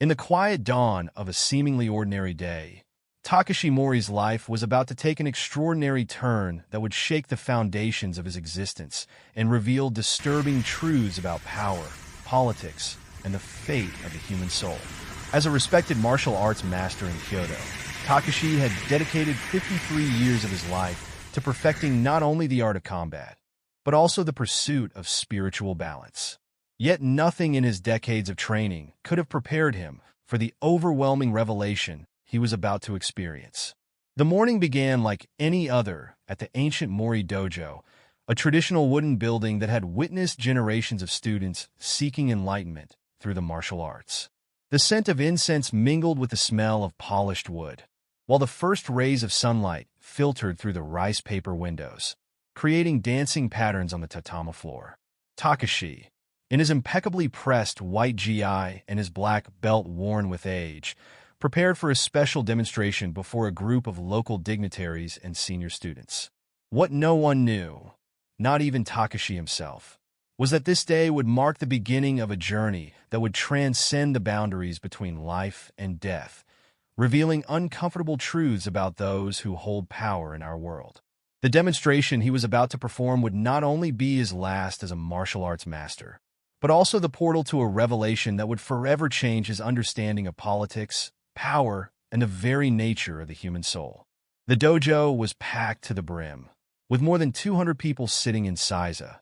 In the quiet dawn of a seemingly ordinary day, Takashi Mori's life was about to take an extraordinary turn that would shake the foundations of his existence and reveal disturbing truths about power, politics, and the fate of the human soul. As a respected martial arts master in Kyoto, Takashi had dedicated 53 years of his life to perfecting not only the art of combat, but also the pursuit of spiritual balance. Yet nothing in his decades of training could have prepared him for the overwhelming revelation he was about to experience. The morning began like any other at the ancient Mori Dojo, a traditional wooden building that had witnessed generations of students seeking enlightenment through the martial arts. The scent of incense mingled with the smell of polished wood, while the first rays of sunlight filtered through the rice paper windows, creating dancing patterns on the tatami floor. Takashi, in his impeccably pressed white GI and his black belt worn with age, prepared for a special demonstration before a group of local dignitaries and senior students. What no one knew, not even Takashi himself, was that this day would mark the beginning of a journey that would transcend the boundaries between life and death, revealing uncomfortable truths about those who hold power in our world. The demonstration he was about to perform would not only be his last as a martial arts master, but also the portal to a revelation that would forever change his understanding of politics, power, and the very nature of the human soul. The dojo was packed to the brim, with more than 200 people sitting in seiza,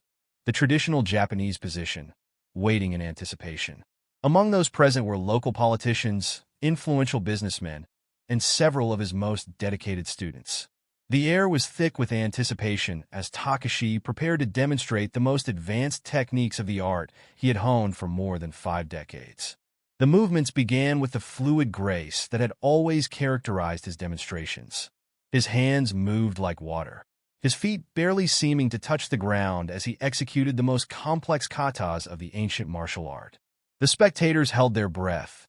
the traditional Japanese position, waiting in anticipation. Among those present were local politicians, influential businessmen, and several of his most dedicated students. The air was thick with anticipation as Takashi prepared to demonstrate the most advanced techniques of the art he had honed for more than 5 decades. The movements began with the fluid grace that had always characterized his demonstrations. His hands moved like water, his feet barely seeming to touch the ground as he executed the most complex katas of the ancient martial art. The spectators held their breath,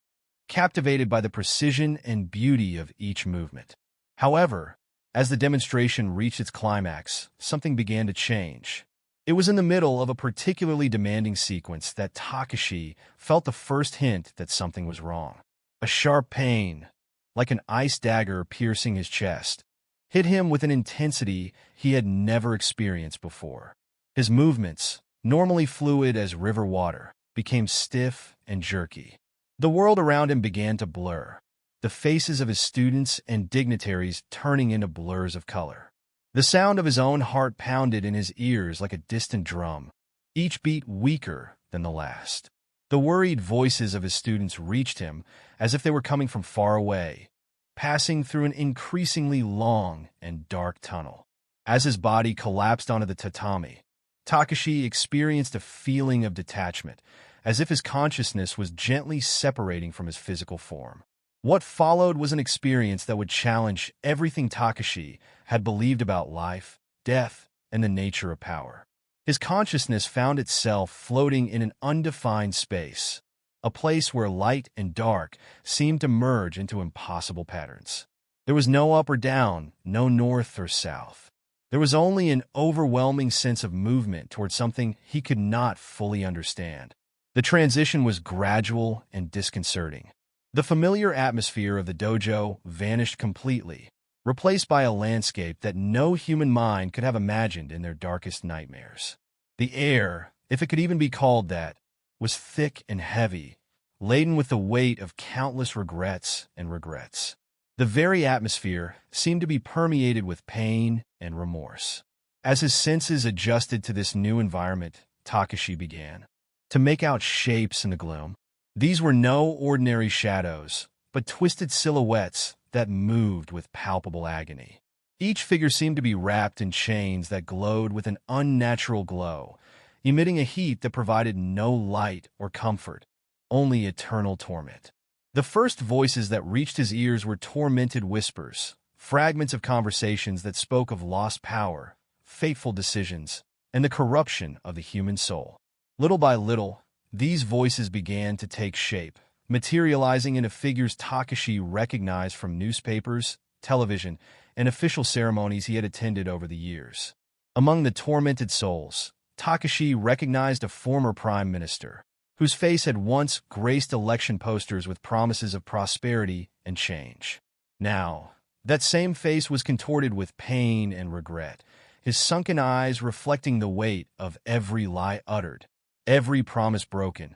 captivated by the precision and beauty of each movement. However, as the demonstration reached its climax, something began to change. It was in the middle of a particularly demanding sequence that Takashi felt the first hint that something was wrong. A sharp pain, like an ice dagger piercing his chest, hit him with an intensity he had never experienced before. His movements, normally fluid as river water, became stiff and jerky. The world around him began to blur, the faces of his students and dignitaries turning into blurs of color. The sound of his own heart pounded in his ears like a distant drum, each beat weaker than the last. The worried voices of his students reached him as if they were coming from far away, passing through an increasingly long and dark tunnel. As his body collapsed onto the tatami, Takashi experienced a feeling of detachment, as if his consciousness was gently separating from his physical form. What followed was an experience that would challenge everything Takashi had believed about life, death, and the nature of power. His consciousness found itself floating in an undefined space, a place where light and dark seemed to merge into impossible patterns. There was no up or down, no north or south. There was only an overwhelming sense of movement toward something he could not fully understand. The transition was gradual and disconcerting. The familiar atmosphere of the dojo vanished completely, replaced by a landscape that no human mind could have imagined in their darkest nightmares. The air, if it could even be called that, was thick and heavy, laden with the weight of countless regrets and regrets. The very atmosphere seemed to be permeated with pain and remorse. As his senses adjusted to this new environment, Takashi began to make out shapes in the gloom. These were no ordinary shadows, but twisted silhouettes that moved with palpable agony. Each figure seemed to be wrapped in chains that glowed with an unnatural glow, emitting a heat that provided no light or comfort, only eternal torment. The first voices that reached his ears were tormented whispers, fragments of conversations that spoke of lost power, fateful decisions, and the corruption of the human soul. Little by little, these voices began to take shape, materializing into figures Takashi recognized from newspapers, television, and official ceremonies he had attended over the years. Among the tormented souls, Takashi recognized a former prime minister, whose face had once graced election posters with promises of prosperity and change. Now, that same face was contorted with pain and regret, his sunken eyes reflecting the weight of every lie uttered, every promise broken,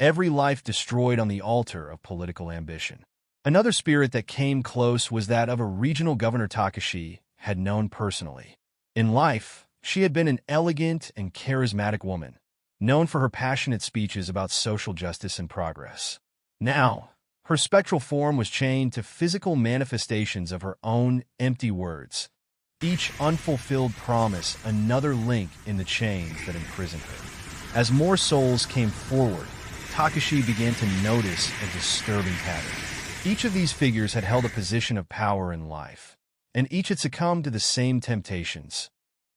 every life destroyed on the altar of political ambition. Another spirit that came close was that of a regional governor Takashi had known personally. In life, she had been an elegant and charismatic woman, known for her passionate speeches about social justice and progress. Now, her spectral form was chained to physical manifestations of her own empty words, each unfulfilled promise another link in the chains that imprisoned her. As more souls came forward, Takashi began to notice a disturbing pattern. Each of these figures had held a position of power in life, and each had succumbed to the same temptations: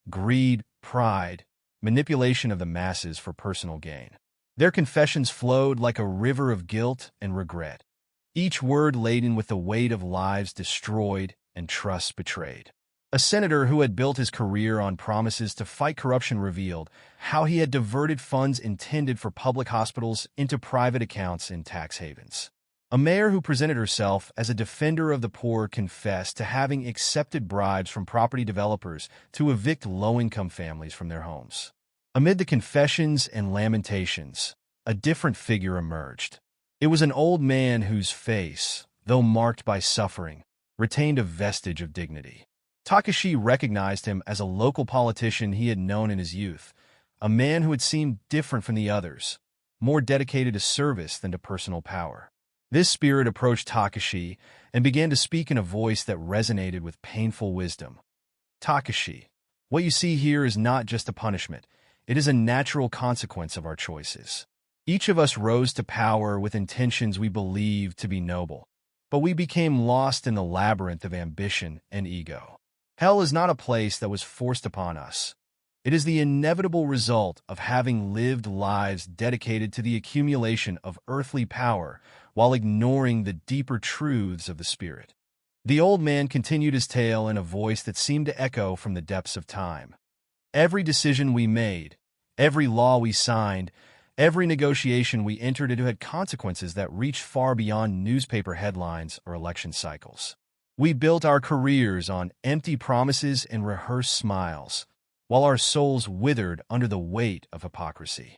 greed, pride, manipulation of the masses for personal gain. Their confessions flowed like a river of guilt and regret, each word laden with the weight of lives destroyed and trusts betrayed. A senator who had built his career on promises to fight corruption revealed how he had diverted funds intended for public hospitals into private accounts in tax havens. A mayor who presented herself as a defender of the poor confessed to having accepted bribes from property developers to evict low-income families from their homes. Amid the confessions and lamentations, a different figure emerged. It was an old man whose face, though marked by suffering, retained a vestige of dignity. Takashi recognized him as a local politician he had known in his youth, a man who had seemed different from the others, more dedicated to service than to personal power. This spirit approached Takashi and began to speak in a voice that resonated with painful wisdom. Takashi, what you see here is not just a punishment. It is a natural consequence of our choices. Each of us rose to power with intentions we believed to be noble, but we became lost in the labyrinth of ambition and ego. Hell is not a place that was forced upon us. It is the inevitable result of having lived lives dedicated to the accumulation of earthly power while ignoring the deeper truths of the spirit. The old man continued his tale in a voice that seemed to echo from the depths of time. Every decision we made, every law we signed, every negotiation we entered into had consequences that reached far beyond newspaper headlines or election cycles. We built our careers on empty promises and rehearsed smiles, while our souls withered under the weight of hypocrisy.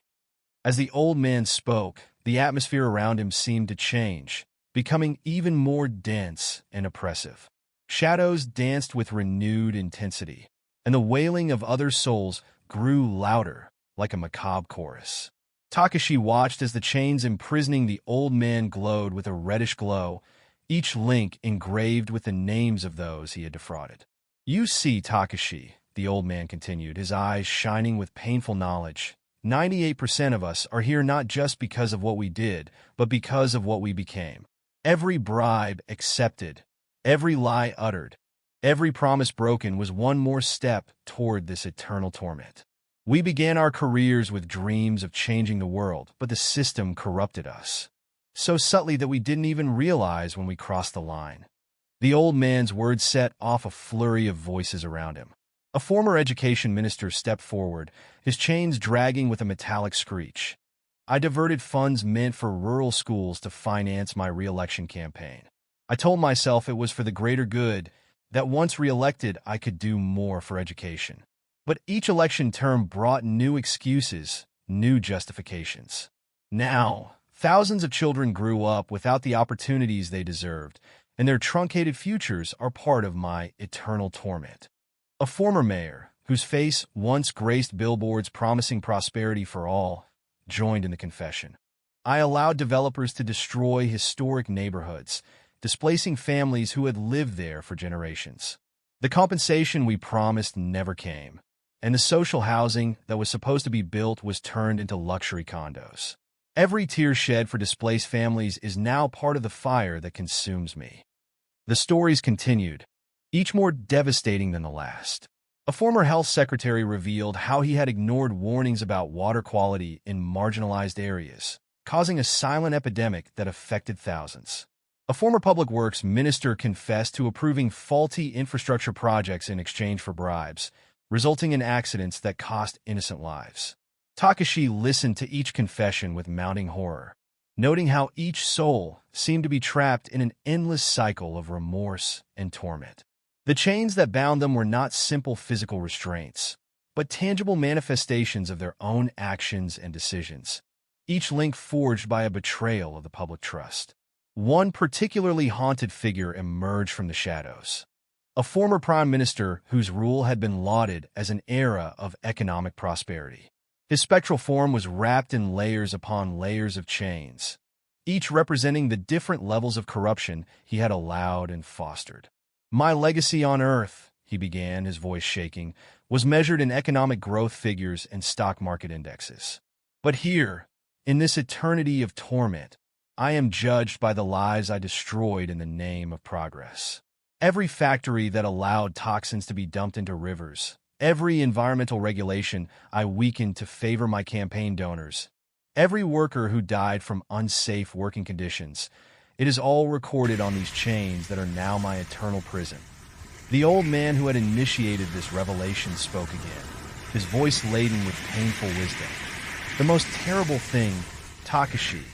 As the old man spoke, the atmosphere around him seemed to change, becoming even more dense and oppressive. Shadows danced with renewed intensity, and the wailing of other souls grew louder, like a macabre chorus. Takashi watched as the chains imprisoning the old man glowed with a reddish glow, each link engraved with the names of those he had defrauded. "You see, Takashi," the old man continued, his eyes shining with painful knowledge, 98% of us are here not just because of what we did, but because of what we became. Every bribe accepted, every lie uttered, every promise broken was one more step toward this eternal torment. We began our careers with dreams of changing the world, but the system corrupted us so subtly that we didn't even realize when we crossed the line. The old man's words set off a flurry of voices around him. A former education minister stepped forward, his chains dragging with a metallic screech. "I diverted funds meant for rural schools to finance my re-election campaign. I told myself it was for the greater good, that once re-elected I could do more for education. But each election term brought new excuses, new justifications. Now, thousands of children grew up without the opportunities they deserved, and their truncated futures are part of my eternal torment." A former mayor, whose face once graced billboards promising prosperity for all, joined in the confession. "I allowed developers to destroy historic neighborhoods, displacing families who had lived there for generations. The compensation we promised never came, and the social housing that was supposed to be built was turned into luxury condos. Every tear shed for displaced families is now part of the fire that consumes me." The stories continued, each more devastating than the last. A former health secretary revealed how he had ignored warnings about water quality in marginalized areas, causing a silent epidemic that affected thousands. A former public works minister confessed to approving faulty infrastructure projects in exchange for bribes, resulting in accidents that cost innocent lives. Takashi listened to each confession with mounting horror, noting how each soul seemed to be trapped in an endless cycle of remorse and torment. The chains that bound them were not simple physical restraints, but tangible manifestations of their own actions and decisions, each link forged by a betrayal of the public trust. One particularly haunted figure emerged from the shadows, a former prime minister whose rule had been lauded as an era of economic prosperity. His spectral form was wrapped in layers upon layers of chains, each representing the different levels of corruption he had allowed and fostered. "My legacy on Earth," he began, his voice shaking, "was measured in economic growth figures and stock market indexes. But here, in this eternity of torment, I am judged by the lives I destroyed in the name of progress. Every factory that allowed toxins to be dumped into rivers, every environmental regulation I weakened to favor my campaign donors, every worker who died from unsafe working conditions, it is all recorded on these chains that are now my eternal prison." The old man who had initiated this revelation spoke again, his voice laden with painful wisdom. "The most terrible thing, Takashi,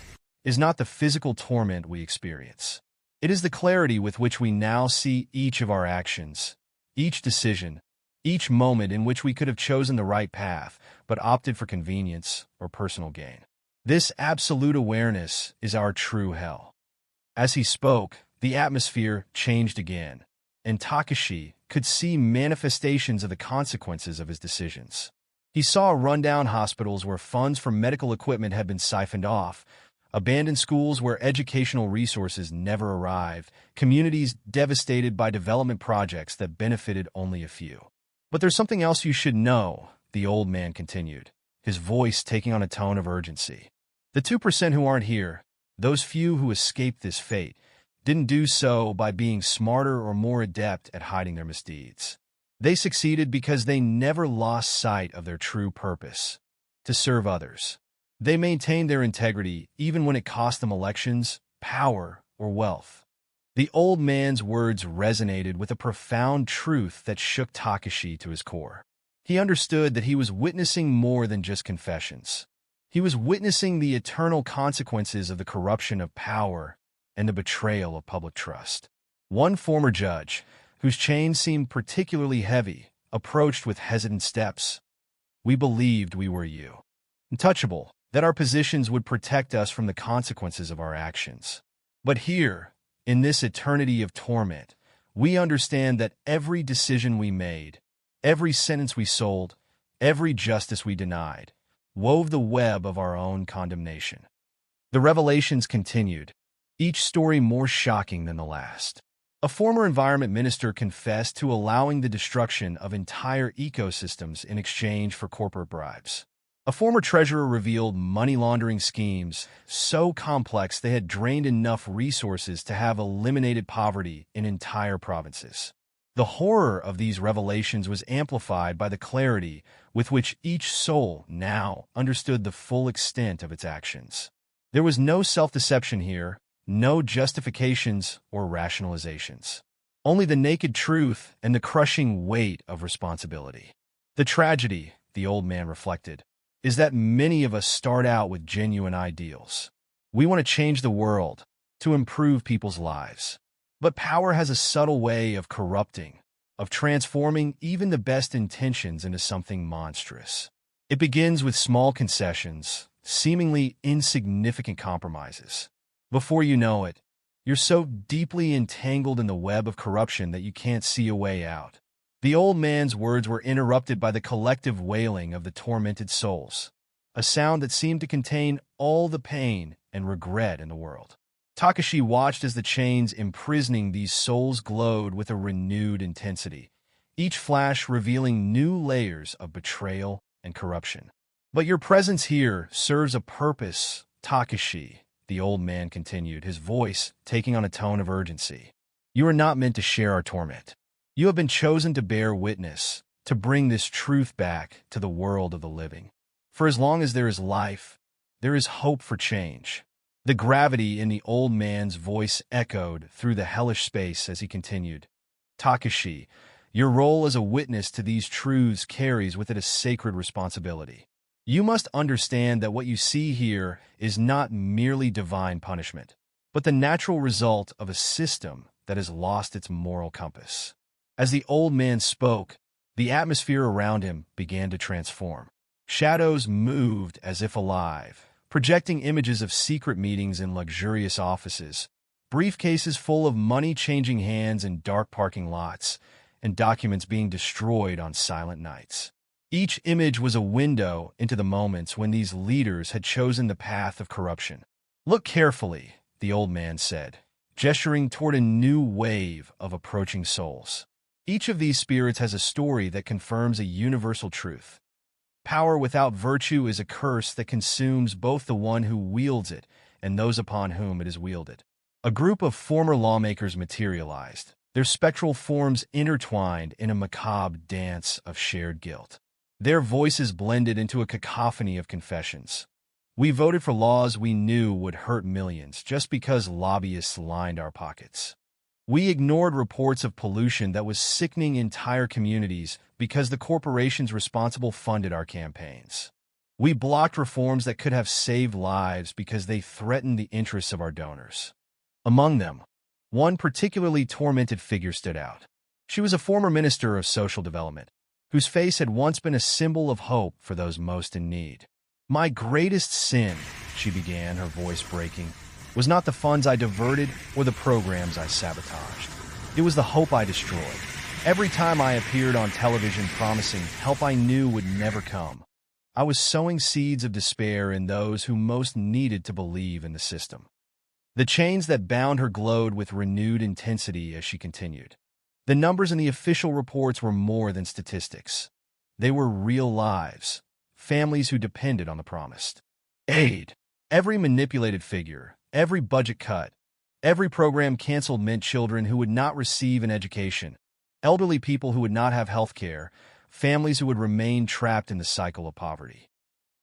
is not the physical torment we experience. It is the clarity with which we now see each of our actions, each decision, each moment in which we could have chosen the right path, but opted for convenience or personal gain. This absolute awareness is our true hell." As he spoke, the atmosphere changed again, and Takashi could see manifestations of the consequences of his decisions. He saw rundown hospitals where funds for medical equipment had been siphoned off, abandoned schools where educational resources never arrived, communities devastated by development projects that benefited only a few. "But there's something else you should know," the old man continued, his voice taking on a tone of urgency. "The 2% who aren't here, those few who escaped this fate, didn't do so by being smarter or more adept at hiding their misdeeds. They succeeded because they never lost sight of their true purpose: to serve others. They maintained their integrity even when it cost them elections, power, or wealth." The old man's words resonated with a profound truth that shook Takashi to his core. He understood that he was witnessing more than just confessions. He was witnessing the eternal consequences of the corruption of power and the betrayal of public trust. One former judge, whose chains seemed particularly heavy, approached with hesitant steps. "We believed we were you, untouchable, that our positions would protect us from the consequences of our actions. But here, in this eternity of torment, we understand that every decision we made, every sentence we sold, every justice we denied, wove the web of our own condemnation." The revelations continued, each story more shocking than the last. A former environment minister confessed to allowing the destruction of entire ecosystems in exchange for corporate bribes. A former treasurer revealed money laundering schemes so complex they had drained enough resources to have eliminated poverty in entire provinces. The horror of these revelations was amplified by the clarity with which each soul now understood the full extent of its actions. There was no self-deception here, no justifications or rationalizations. Only the naked truth and the crushing weight of responsibility. The tragedy, the old man reflected, is that many of us start out with genuine ideals. We want to change the world, to improve people's lives. But power has a subtle way of corrupting, of transforming even the best intentions into something monstrous. It begins with small concessions, seemingly insignificant compromises. Before you know it, you're so deeply entangled in the web of corruption that you can't see a way out. The old man's words were interrupted by the collective wailing of the tormented souls, a sound that seemed to contain all the pain and regret in the world. Takashi watched as the chains imprisoning these souls glowed with a renewed intensity, each flash revealing new layers of betrayal and corruption. "But your presence here serves a purpose, Takashi," the old man continued, his voice taking on a tone of urgency. "You are not meant to share our torment. You have been chosen to bear witness, to bring this truth back to the world of the living. For as long as there is life, there is hope for change." The gravity in the old man's voice echoed through the hellish space as he continued. "Takashi, your role as a witness to these truths carries with it a sacred responsibility. You must understand that what you see here is not merely divine punishment, but the natural result of a system that has lost its moral compass. As the old man spoke, the atmosphere around him began to transform. Shadows moved as if alive, projecting images of secret meetings in luxurious offices, briefcases full of money changing hands in dark parking lots, and documents being destroyed on silent nights. Each image was a window into the moments when these leaders had chosen the path of corruption. "Look carefully," the old man said, gesturing toward a new wave of approaching souls. "Each of these spirits has a story that confirms a universal truth. Power without virtue is a curse that consumes both the one who wields it and those upon whom it is wielded." A group of former lawmakers materialized, their spectral forms intertwined in a macabre dance of shared guilt. Their voices blended into a cacophony of confessions. "We voted for laws we knew would hurt millions just because lobbyists lined our pockets. We ignored reports of pollution that was sickening entire communities because the corporations responsible funded our campaigns. We blocked reforms that could have saved lives because they threatened the interests of our donors." Among them, one particularly tormented figure stood out. She was a former minister of social development, whose face had once been a symbol of hope for those most in need. "My greatest sin," she began, her voice breaking, "was not the funds I diverted or the programs I sabotaged. It was the hope I destroyed. Every time I appeared on television promising help I knew would never come, I was sowing seeds of despair in those who most needed to believe in the system." The chains that bound her glowed with renewed intensity as she continued. The numbers in the official reports were more than statistics. They were real lives, families who depended on the promised aid. Every manipulated figure, every budget cut, every program canceled meant children who would not receive an education, elderly people who would not have health care, families who would remain trapped in the cycle of poverty.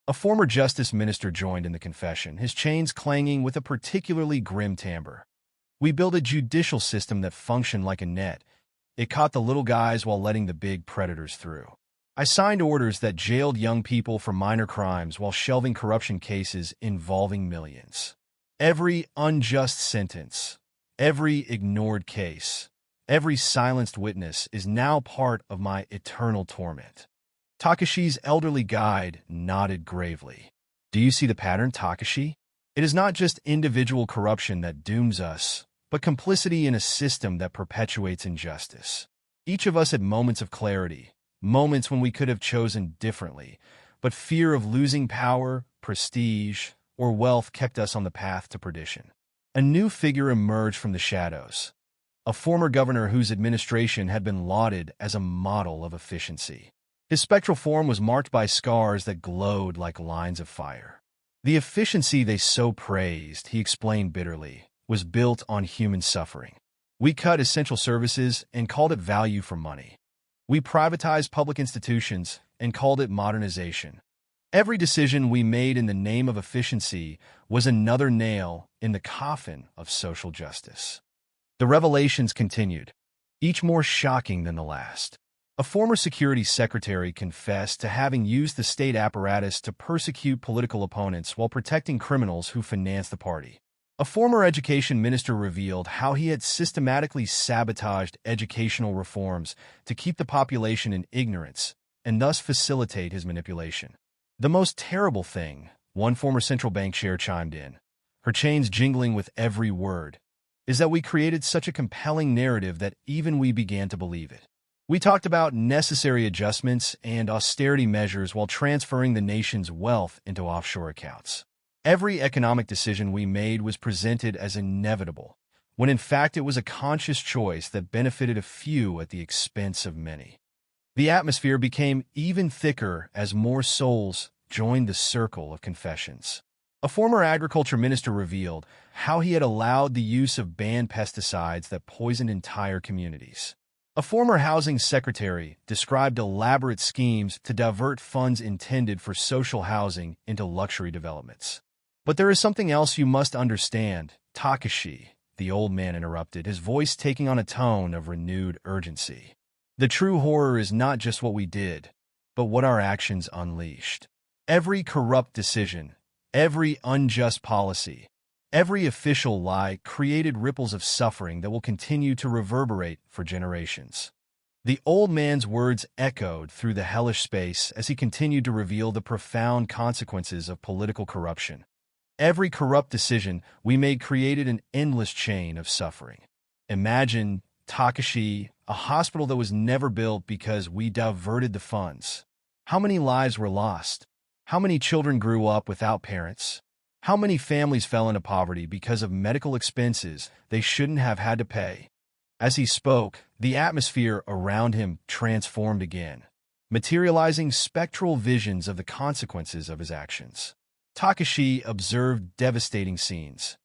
A former justice minister joined in the confession, his chains clanging with a particularly grim timbre. "We built a judicial system that functioned like a net. It caught the little guys while letting the big predators through. I signed orders that jailed young people for minor crimes while shelving corruption cases involving millions. Every unjust sentence, every ignored case, every silenced witness is now part of my eternal torment." Takashi's elderly guide nodded gravely. "Do you see the pattern, Takashi? It is not just individual corruption that dooms us, but complicity in a system that perpetuates injustice. Each of us had moments of clarity, moments when we could have chosen differently, but fear of losing power, prestige, or wealth kept us on the path to perdition." A new figure emerged from the shadows, a former governor whose administration had been lauded as a model of efficiency. His spectral form was marked by scars that glowed like lines of fire. The efficiency they so praised, he explained bitterly, was built on human suffering. "We cut essential services and called it value for money. We privatized public institutions and called it modernization. Every decision we made in the name of efficiency was another nail in the coffin of social justice." The revelations continued, each more shocking than the last. A former security secretary confessed to having used the state apparatus to persecute political opponents while protecting criminals who financed the party. A former education minister revealed how he had systematically sabotaged educational reforms to keep the population in ignorance and thus facilitate his manipulation. "The most terrible thing," one former central bank chair chimed in, her chains jingling with every word, "is that we created such a compelling narrative that even we began to believe it. We talked about necessary adjustments and austerity measures while transferring the nation's wealth into offshore accounts. Every economic decision we made was presented as inevitable, when in fact it was a conscious choice that benefited a few at the expense of many." The atmosphere became even thicker as more souls joined the circle of confessions. A former agriculture minister revealed how he had allowed the use of banned pesticides that poisoned entire communities. A former housing secretary described elaborate schemes to divert funds intended for social housing into luxury developments. "But there is something else you must understand, Takashi," the old man interrupted, his voice taking on a tone of renewed urgency. "The true horror is not just what we did, but what our actions unleashed. Every corrupt decision, every unjust policy, every official lie created ripples of suffering that will continue to reverberate for generations. The old man's words echoed through the hellish space as he continued to reveal the profound consequences of political corruption. Every corrupt decision we made created an endless chain of suffering. Imagine Takashi, a hospital that was never built because we diverted the funds. How many lives were lost? How many children grew up without parents? How many families fell into poverty because of medical expenses they shouldn't have had to pay? As he spoke, the atmosphere around him transformed again, materializing spectral visions of the consequences of his actions. Takashi observed devastating scenes.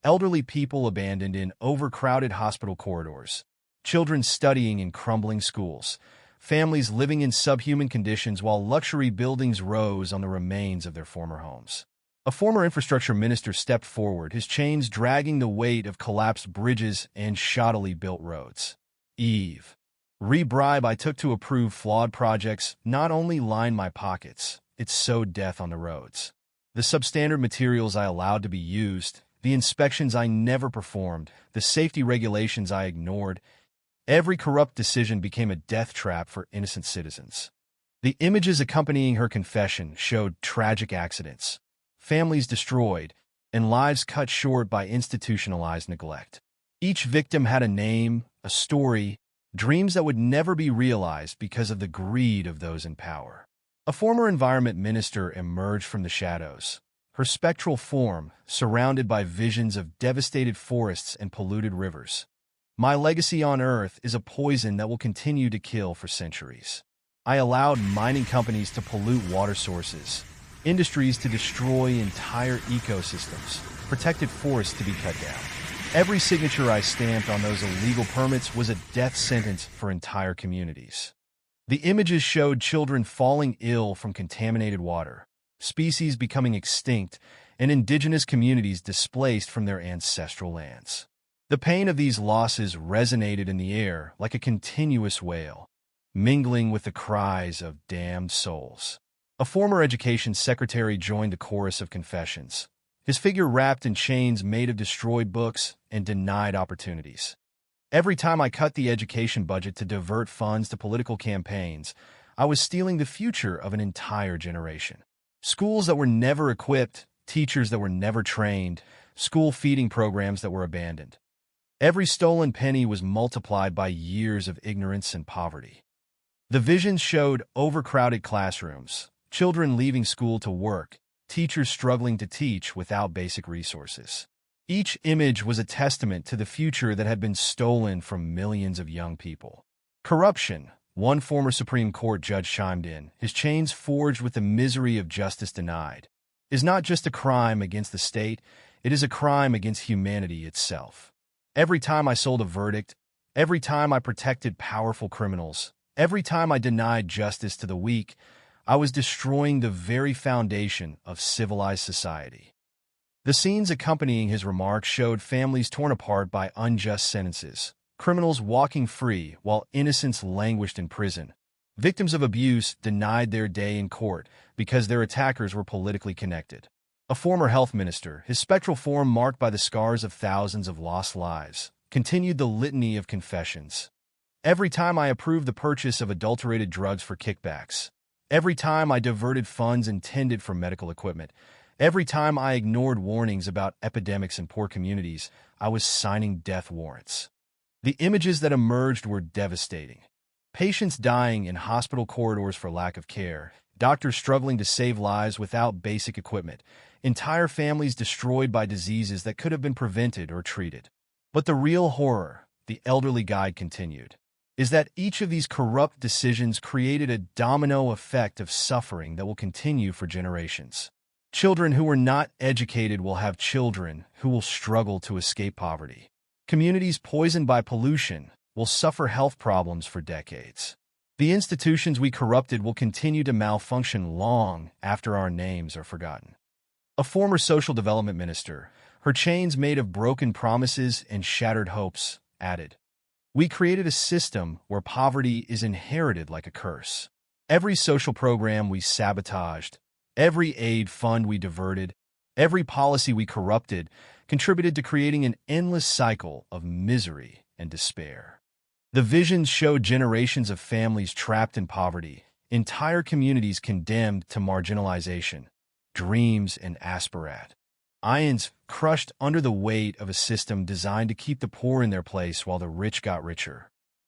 Elderly people abandoned in overcrowded hospital corridors, children studying in crumbling schools, families living in subhuman conditions while luxury buildings rose on the remains of their former homes. A former infrastructure minister stepped forward, his chains dragging the weight of collapsed bridges and shoddily built roads. Eve. Re-bribe I took to approve flawed projects not only lined my pockets, it sowed death on the roads. The substandard materials I allowed to be used, the inspections I never performed, the safety regulations I ignored, every corrupt decision became a death trap for innocent citizens. The images accompanying her confession showed tragic accidents, families destroyed, and lives cut short by institutionalized neglect. Each victim had a name, a story, dreams that would never be realized because of the greed of those in power. A former environment minister emerged from the shadows, her spectral form surrounded by visions of devastated forests and polluted rivers. My legacy on Earth is a poison that will continue to kill for centuries. I allowed mining companies to pollute water sources, industries to destroy entire ecosystems, protected forests to be cut down. Every signature I stamped on those illegal permits was a death sentence for entire communities. The images showed children falling ill from contaminated water, species becoming extinct, and indigenous communities displaced from their ancestral lands. The pain of these losses resonated in the air like a continuous wail, mingling with the cries of damned souls. A former education secretary joined the chorus of confessions, his figure wrapped in chains made of destroyed books and denied opportunities. Every time I cut the education budget to divert funds to political campaigns, I was stealing the future of an entire generation. Schools that were never equipped, teachers that were never trained, school feeding programs that were abandoned. Every stolen penny was multiplied by years of ignorance and poverty. The visions showed overcrowded classrooms, children leaving school to work, teachers struggling to teach without basic resources. Each image was a testament to the future that had been stolen from millions of young people. Corruption, one former Supreme Court judge chimed in, his chains forged with the misery of justice denied, is not just a crime against the state, it is a crime against humanity itself. Every time I sold a verdict, every time I protected powerful criminals, every time I denied justice to the weak, I was destroying the very foundation of civilized society. The scenes accompanying his remarks showed families torn apart by unjust sentences, criminals walking free while innocents languished in prison, victims of abuse denied their day in court because their attackers were politically connected. A former health minister, his spectral form marked by the scars of thousands of lost lives, continued the litany of confessions. Every time I approved the purchase of adulterated drugs for kickbacks, every time I diverted funds intended for medical equipment, every time I ignored warnings about epidemics in poor communities, I was signing death warrants. The images that emerged were devastating. Patients dying in hospital corridors for lack of care, doctors struggling to save lives without basic equipment, entire families destroyed by diseases that could have been prevented or treated. But the real horror, the elderly guide continued, is that each of these corrupt decisions created a domino effect of suffering that will continue for generations. Children who are not educated will have children who will struggle to escape poverty. Communities poisoned by pollution will suffer health problems for decades. The institutions we corrupted will continue to malfunction long after our names are forgotten. A former social development minister, her chains made of broken promises and shattered hopes, added, "We created a system where poverty is inherited like a curse. Every social program we sabotaged, Every aid fund we diverted, every policy we corrupted, contributed to creating an endless cycle of misery and despair. The visions showed generations of families trapped in poverty, entire communities condemned to marginalization, dreams and aspirations crushed under the weight of a system designed to keep the poor in their place while the rich got richer.